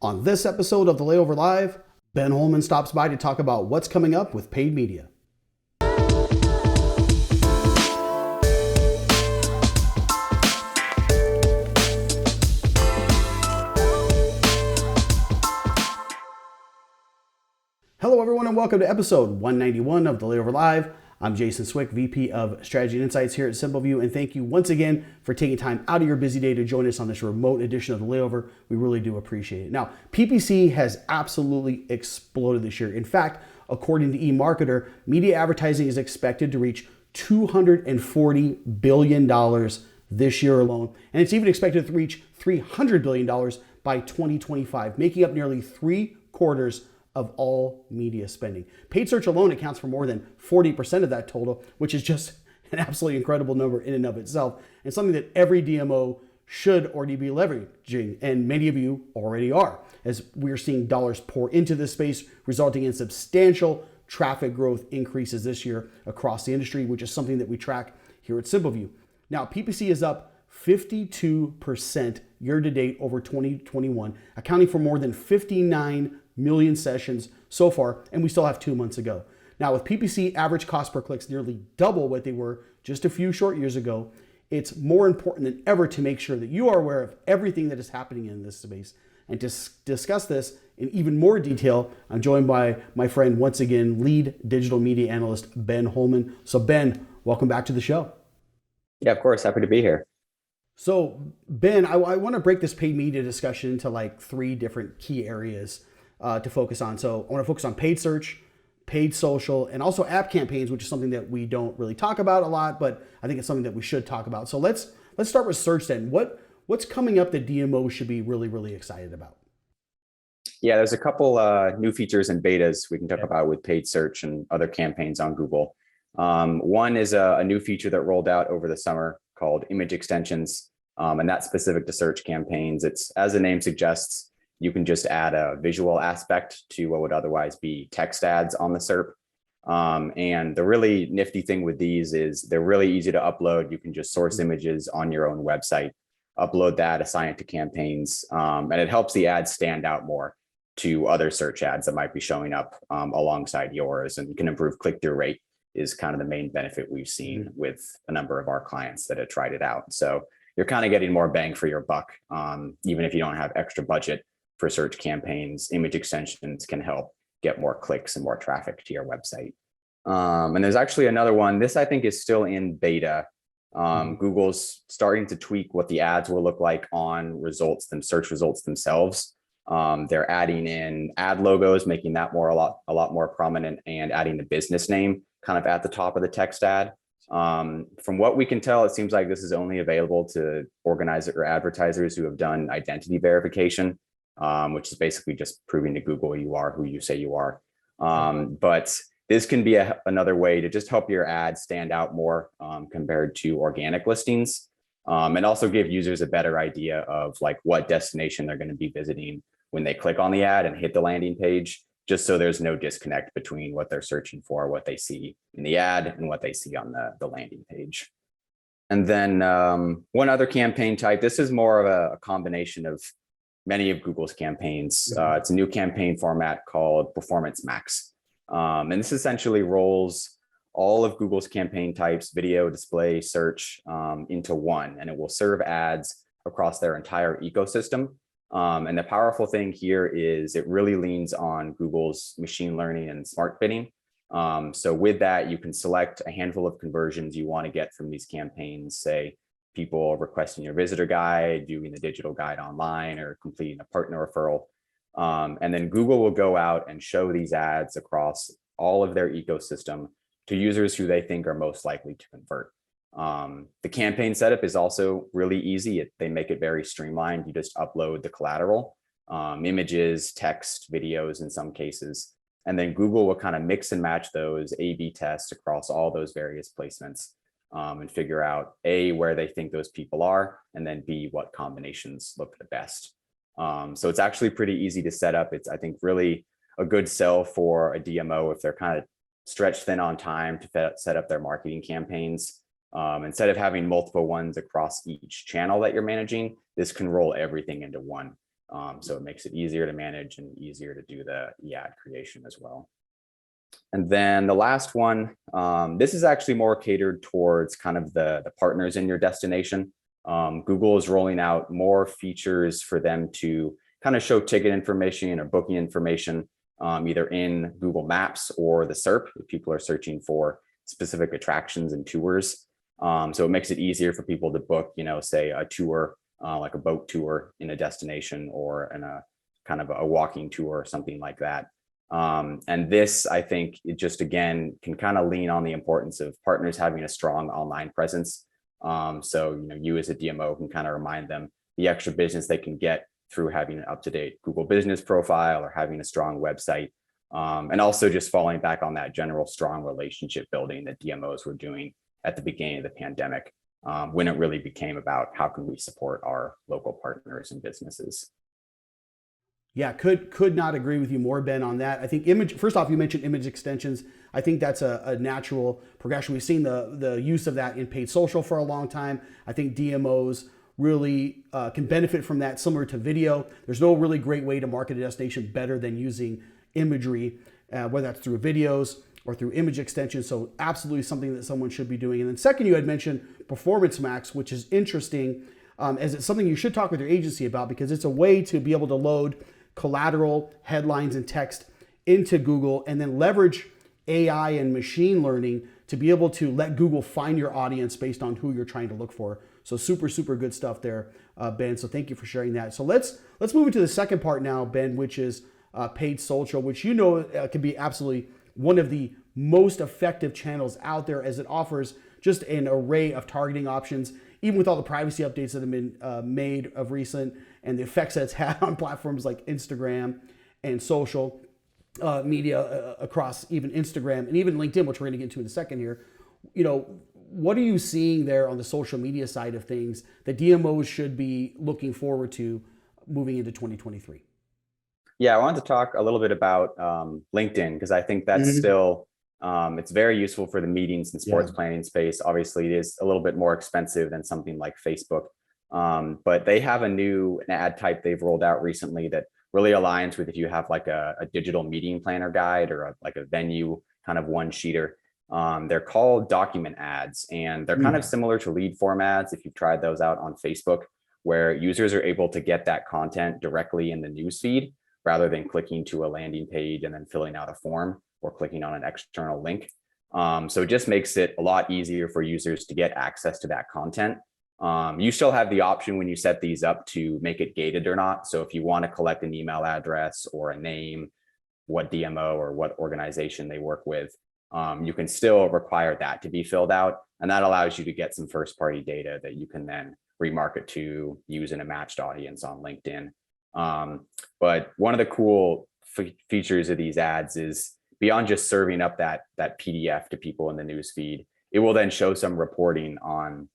On this episode of the Layover Live, Ben Holman stops by to talk about what's coming up with paid media. Hello everyone and welcome to episode 191 of the Layover Live. I'm Jason Swick, VP of Strategy and Insights here at Simpleview, and thank you once again for taking time out of your busy day to join us on this remote edition of the Layover. We really do appreciate it. Now, PPC has absolutely exploded this year. In fact, according to eMarketer, media advertising is expected to reach $240 billion this year alone, and it's even expected to reach $300 billion by 2025, making up nearly 3/4 of all media spending. Paid search alone accounts for more than 40% of that total, which is just an absolutely incredible number in and of itself, and something that every DMO should already be leveraging, and many of you already are, as we're seeing dollars pour into this space, resulting in substantial traffic growth increases this year across the industry, which is something that we track here at Simpleview. Now, PPC is up 52% year to date over 2021, accounting for more than 59 million sessions so far, and we still have 2 months to go. Now, with PPC average cost per clicks nearly double what they were just a few short years ago, it's more important than ever to make sure that you are aware of everything that is happening in this space. And to discuss this in even more detail, I'm joined by my friend, once again, lead digital media analyst, Ben Holman. So Ben, welcome back to the show. Yeah, of course. Happy to be here. So Ben, I want to break this paid media discussion into like 3 different key areas to focus on. So I want to focus on paid search, paid social, and also app campaigns, which is something that we don't really talk about a lot, but I think it's something that we should talk about. So let's start with search then. What's coming up that DMO should be really excited about? Yeah, there's a couple new features and betas we can talk about with paid search and other campaigns on Google. One is a new feature that rolled out over the summer called image extensions, and that's specific to search campaigns. It's, as the name suggests, you can just add a visual aspect to what would otherwise be text ads on the SERP. And the really nifty thing with these is they're really easy to upload. You can just source images on your own website, upload that, assign it to campaigns, and it helps the ads stand out more to other search ads that might be showing up alongside yours, and can improve click-through rate is kind of the main benefit we've seen with a number of our clients that have tried it out. So you're kind of getting more bang for your buck, even if you don't have extra budget for search campaigns. Image extensions can help get more clicks and more traffic to your website. And there's actually another one. This, I think, is still in beta. Google's starting to tweak what the ads will look like on search results themselves. They're adding in ad logos, making that a lot more prominent, and adding the business name kind of at the top of the text ad. From what we can tell, it seems like this is only available to organizers or advertisers who have done identity verification, which is basically just proving to Google you are who you say you are. But this can be another way to just help your ad stand out more compared to organic listings, and also give users a better idea of like what destination they're going to be visiting when they click on the ad and hit the landing page, just so there's no disconnect between what they're searching for, what they see in the ad, and what they see on the landing page. And then one other campaign type, this is more of a combination of many of Google's campaigns. It's a new campaign format called Performance Max. And this essentially rolls all of Google's campaign types, video, display, search, into one, and it will serve ads across their entire ecosystem. And the powerful thing here is it really leans on Google's machine learning and smart bidding. So with that, you can select a handful of conversions you want to get from these campaigns, say people requesting your visitor guide, viewing the digital guide online, or completing a partner referral. And then Google will go out and show these ads across all of their ecosystem to users who they think are most likely to convert. The campaign setup is also really easy. They make it very streamlined. You just upload the collateral, images, text, videos in some cases, and then Google will kind of mix and match those, A/B test across all those various placements, and figure out A, where they think those people are, and then B, what combinations look the best. So it's actually pretty easy to set up. It's, I think, really a good sell for a DMO if they're kind of stretched thin on time to set up their marketing campaigns. Instead of having multiple ones across each channel that you're managing, this can roll everything into one. So it makes it easier to manage and easier to do the ad creation as well. And then the last one, this is actually more catered towards kind of the partners in your destination. Google is rolling out more features for them to kind of show ticket information or booking information, either in Google Maps or the SERP if people are searching for specific attractions and tours. So it makes it easier for people to book, say a tour, like a boat tour in a destination or in a kind of a walking tour or something like that. And this, I think, it just, again, can kind of lean on the importance of partners having a strong online presence. So, you as a DMO can kind of remind them the extra business they can get through having an up-to-date Google business profile or having a strong website. And also just falling back on that general strong relationship building that DMOs were doing at the beginning of the pandemic, when it really became about how can we support our local partners and businesses. Yeah, could not agree with you more, Ben, on that. I think first off, you mentioned image extensions. I think that's a natural progression. We've seen the use of that in paid social for a long time. I think DMOs really can benefit from that, similar to video. There's no really great way to market a destination better than using imagery, whether that's through videos or through image extensions. So absolutely something that someone should be doing. And then second, you had mentioned Performance Max, which is interesting, as it's something you should talk with your agency about, because it's a way to be able to load collateral, headlines, and text into Google and then leverage AI and machine learning to be able to let Google find your audience based on who you're trying to look for. So super, super good stuff there, Ben. So thank you for sharing that. So let's move into the second part now, Ben, which is paid social, which can be absolutely one of the most effective channels out there, as it offers just an array of targeting options, even with all the privacy updates that have been made of recent and the effects that it's had on platforms like Instagram and social media across even Instagram and even LinkedIn, which we're going to get into in a second here. What are you seeing there on the social media side of things that DMOs should be looking forward to moving into 2023? Yeah, I wanted to talk a little bit about LinkedIn, because I think that's still, it's very useful for the meetings and sports planning space. Obviously, it is a little bit more expensive than something like Facebook. But they have an ad type they've rolled out recently that really aligns with if you have like a digital meeting planner guide or like a venue kind of one-sheeter. They're called document ads, and they're kind of similar to lead form ads if you've tried those out on Facebook, where users are able to get that content directly in the newsfeed rather than clicking to a landing page and then filling out a form or clicking on an external link. So it just makes it a lot easier for users to get access to that content. You still have the option when you set these up to make it gated or not. So if you want to collect an email address or a name, what DMO or what organization they work with, you can still require that to be filled out. And that allows you to get some first party data that you can then remarket to, use in a matched audience on LinkedIn. But one of the cool features of these ads is beyond just serving up that PDF to people in the newsfeed, it will then show some reporting on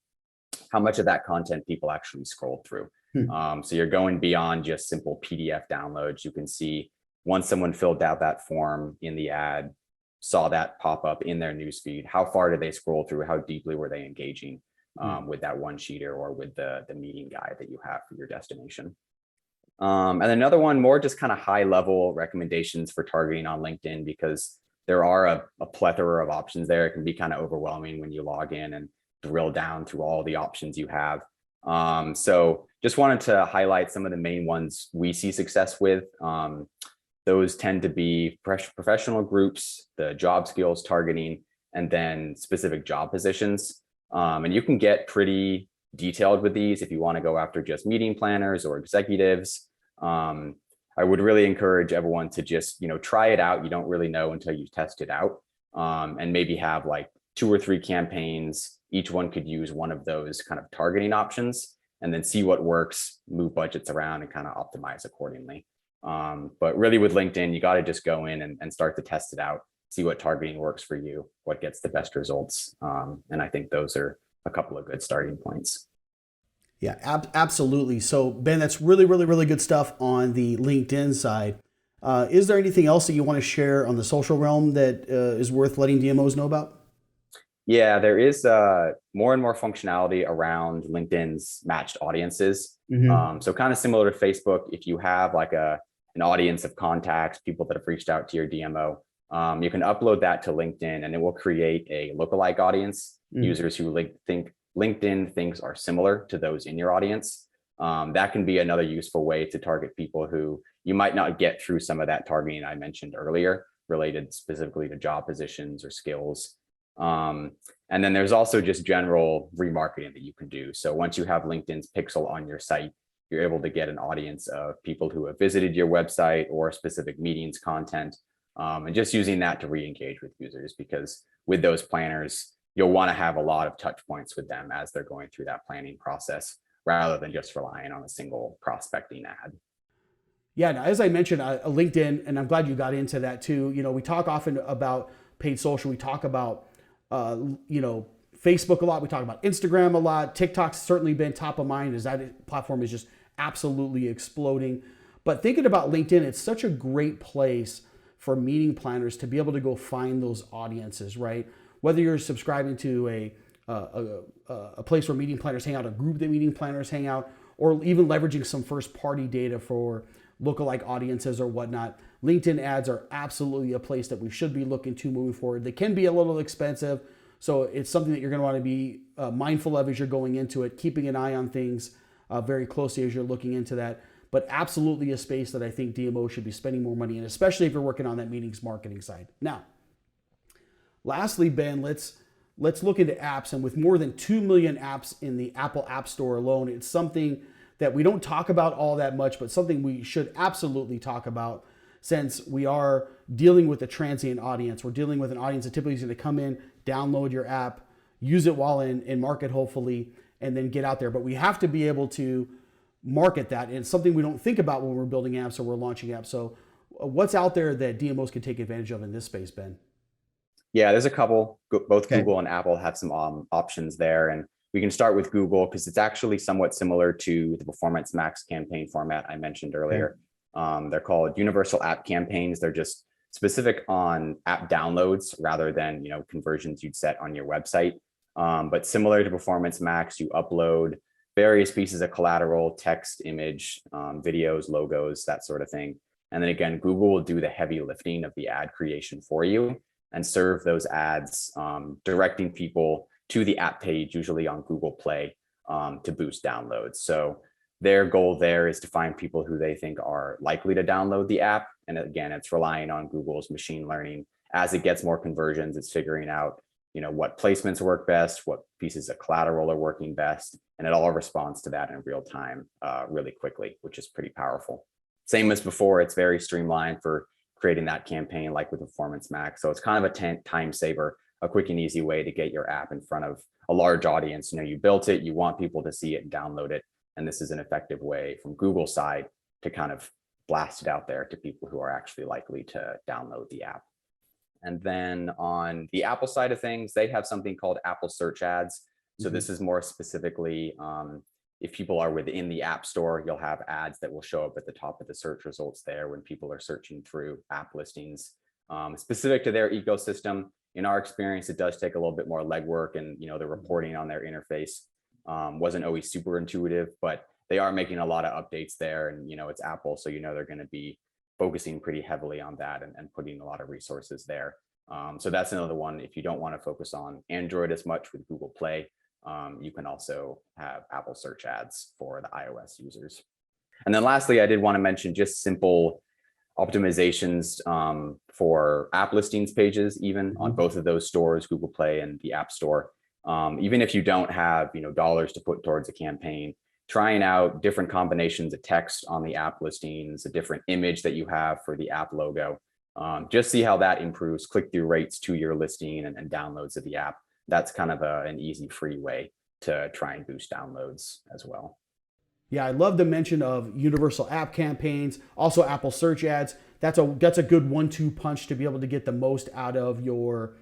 how much of that content people actually scrolled through. So you're going beyond just simple PDF downloads. You can see once someone filled out that form in the ad, saw that pop up in their newsfeed, how far did they scroll through? How deeply were they engaging with that one sheeter or with the meeting guide that you have for your destination? And another one, more just kind of high level recommendations for targeting on LinkedIn, because there are a plethora of options there. It can be kind of overwhelming when you log in and drill down through all the options you have. So just wanted to highlight some of the main ones we see success with. Those tend to be professional groups, the job skills targeting, and then specific job positions. And you can get pretty detailed with these if you want to go after just meeting planners or executives. I would really encourage everyone to just, try it out. You don't really know until you test it out, and maybe have like 2 or 3 campaigns. Each one could use one of those kind of targeting options, and then see what works, move budgets around, and kind of optimize accordingly. But really with LinkedIn, you got to just go in and start to test it out, see what targeting works for you, what gets the best results. And I think those are a couple of good starting points. Yeah, absolutely. So Ben, that's really, really, really good stuff on the LinkedIn side. Is there anything else that you want to share on the social realm that is worth letting DMOs know about? Yeah, there is more and more functionality around LinkedIn's matched audiences. Mm-hmm. So kind of similar to Facebook, if you have like an audience of contacts, people that have reached out to your DMO, you can upload that to LinkedIn and it will create a lookalike audience, users who think LinkedIn thinks are similar to those in your audience. That can be another useful way to target people who you might not get through some of that targeting I mentioned earlier, related specifically to job positions or skills. And then there's also just general remarketing that you can do. So once you have LinkedIn's pixel on your site, you're able to get an audience of people who have visited your website or specific meetings content, and just using that to re-engage with users, because with those planners, you'll want to have a lot of touch points with them as they're going through that planning process, rather than just relying on a single prospecting ad. Yeah, now, as I mentioned, LinkedIn, and I'm glad you got into that too. We talk often about paid social. We talk about, Facebook a lot. We talk about Instagram a lot. TikTok's certainly been top of mind as that platform is just absolutely exploding. But thinking about LinkedIn, it's such a great place for meeting planners to be able to go find those audiences, right? Whether you're subscribing to a place where meeting planners hang out, a group that meeting planners hang out, or even leveraging some first party data for lookalike audiences or whatnot. LinkedIn ads are absolutely a place that we should be looking to moving forward. They can be a little expensive, so it's something that you're going to want to be mindful of as you're going into it, keeping an eye on things very closely as you're looking into that. But absolutely a space that I think DMO should be spending more money in, especially if you're working on that meetings marketing side. Now, lastly, Ben, let's look into apps. And with more than 2 million apps in the Apple App Store alone, it's something that we don't talk about all that much, but something we should absolutely talk about, since we are dealing with a transient audience. We're dealing with an audience that typically is going to come in, download your app, use it while in market, hopefully, and then get out there. But we have to be able to market that. And it's something we don't think about when we're building apps or we're launching apps. So what's out there that DMOs can take advantage of in this space, Ben? Yeah, there's a couple. Both Okay. Google and Apple have some options there. And we can start with Google because it's actually somewhat similar to the Performance Max campaign format I mentioned earlier. They're called universal app campaigns. They're just specific on app downloads rather than conversions you'd set on your website. But similar to Performance Max, you upload various pieces of collateral, text, image, videos, logos, that sort of thing. And then again, Google will do the heavy lifting of the ad creation for you and serve those ads, directing people to the app page, usually on Google Play, to boost downloads. So their goal there is to find people who they think are likely to download the app. And again, it's relying on Google's machine learning. As it gets more conversions, it's figuring out what placements work best, what pieces of collateral are working best, and it all responds to that in real time, really quickly, which is pretty powerful. Same as before, it's very streamlined for creating that campaign, like with Performance Max. So it's kind of a time saver, a quick and easy way to get your app in front of a large audience. You built it, you want people to see it and download it, and this is an effective way from Google's side to kind of blast it out there to people who are actually likely to download the app. And then on the Apple side of things, they have something called Apple Search Ads. So this is more specifically, if people are within the App Store, you'll have ads that will show up at the top of the search results there when people are searching through app listings. Specific to their ecosystem, in our experience, it does take a little bit more legwork, and the reporting on their interface wasn't always super intuitive, but they are making a lot of updates there, and it's Apple, so they're going to be focusing pretty heavily on that and putting a lot of resources there. So that's another one. If you don't want to focus on Android as much with Google Play, you can also have Apple Search Ads for the iOS users. And then lastly, I did want to mention just simple optimizations for app listings pages, even on both of those stores, Google Play and the App Store. Even if you don't have dollars to put towards a campaign, trying out different combinations of text on the app listings, a different image that you have for the app logo, just see how that improves click-through rates to your listing and downloads of the app. That's kind of an easy, free way to try and boost downloads as well. Yeah, I love the mention of universal app campaigns, also Apple Search Ads. That's a good 1-2 punch to be able to get the most out of your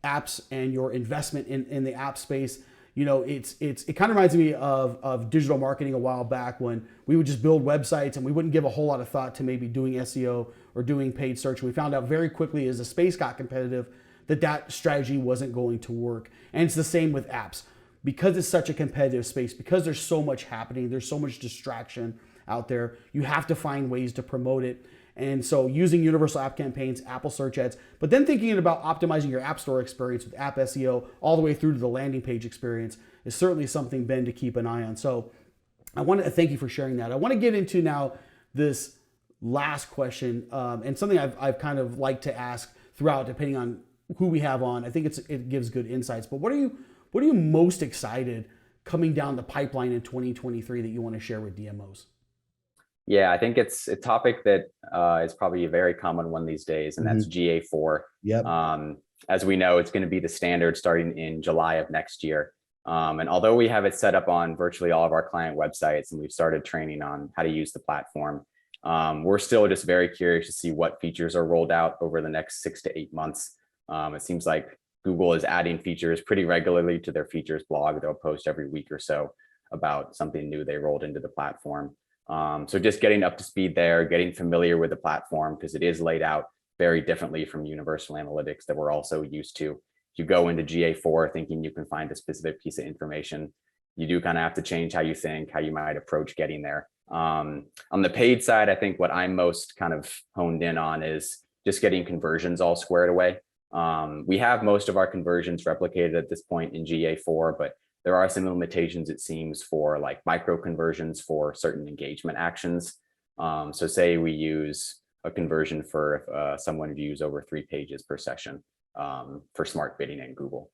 apps and your investment in the app space. It kind of reminds me of digital marketing a while back, when we would just build websites and we wouldn't give a whole lot of thought to maybe doing SEO or doing paid search. We found out very quickly as the space got competitive that strategy wasn't going to work. And it's the same with apps. Because it's such a competitive space, because there's so much happening, there's so much distraction out there, you have to find ways to promote it. And so using universal app campaigns, Apple search ads, but then thinking about optimizing your app store experience with app SEO all the way through to the landing page experience is certainly something, Ben, to keep an eye on. So I want to thank you for sharing that. I want to get into now this last question, and something I've kind of liked to ask throughout, depending on who we have on. I think it gives good insights. But what are you most excited coming down the pipeline in 2023 that you want to share with DMOs? Yeah, I think it's a topic that is probably a very common one these days, and that's GA4. Yep. As we know, it's going to be the standard starting in July of next year. And although we have it set up on virtually all of our client websites and we've started training on how to use the platform, we're still just very curious to see what features are rolled out over the next 6 to 8 months. It seems like Google is adding features pretty regularly to their features blog. They'll post every week or so about something new they rolled into the platform. So just getting up to speed there, getting familiar with the platform, because it is laid out very differently from universal analytics that we're also used to. If you go into GA4 thinking you can find a specific piece of information, you do kind of have to change how you think, how you might approach getting there. On the paid side, I think what I'm most kind of honed in on is just getting conversions all squared away. We have most of our conversions replicated at this point in GA4, but there are some limitations, it seems, for like micro conversions for certain engagement actions. So say we use a conversion for if someone views over 3 pages per session for smart bidding in Google.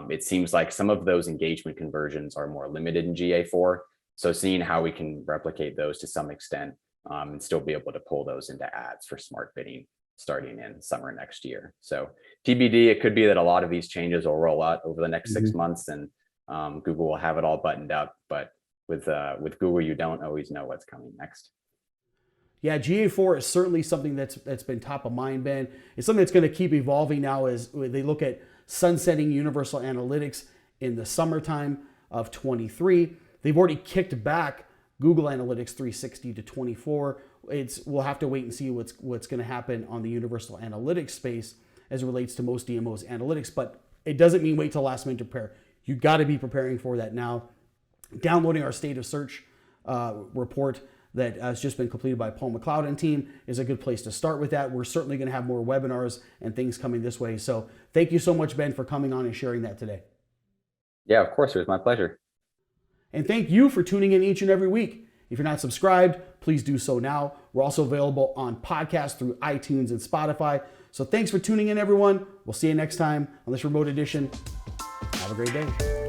It seems like some of those engagement conversions are more limited in GA4. So seeing how we can replicate those to some extent and still be able to pull those into ads for smart bidding starting in summer next year. So TBD, it could be that a lot of these changes will roll out over the next 6 months and Google will have it all buttoned up. But with Google, you don't always know what's coming next. Yeah, GA4 is certainly something that's been top of mind, Ben. It's something that's going to keep evolving now as they look at sunsetting universal analytics in the summertime of 23. They've already kicked back Google Analytics 360 to 24. We'll have to wait and see what's going to happen on the universal analytics space as it relates to most DMOs analytics, but it doesn't mean wait till last minute to prepare. You got to be preparing for that now. Downloading our state of search report that has just been completed by Paul McLeod and team is a good place to start with that. We're certainly going to have more webinars and things coming this way. So thank you so much, Ben, for coming on and sharing that today. Yeah, of course. It was my pleasure. And thank you for tuning in each and every week. If you're not subscribed, please do so now. We're also available on podcasts through iTunes and Spotify. So thanks for tuning in, everyone. We'll see you next time on this remote edition. Have a great day.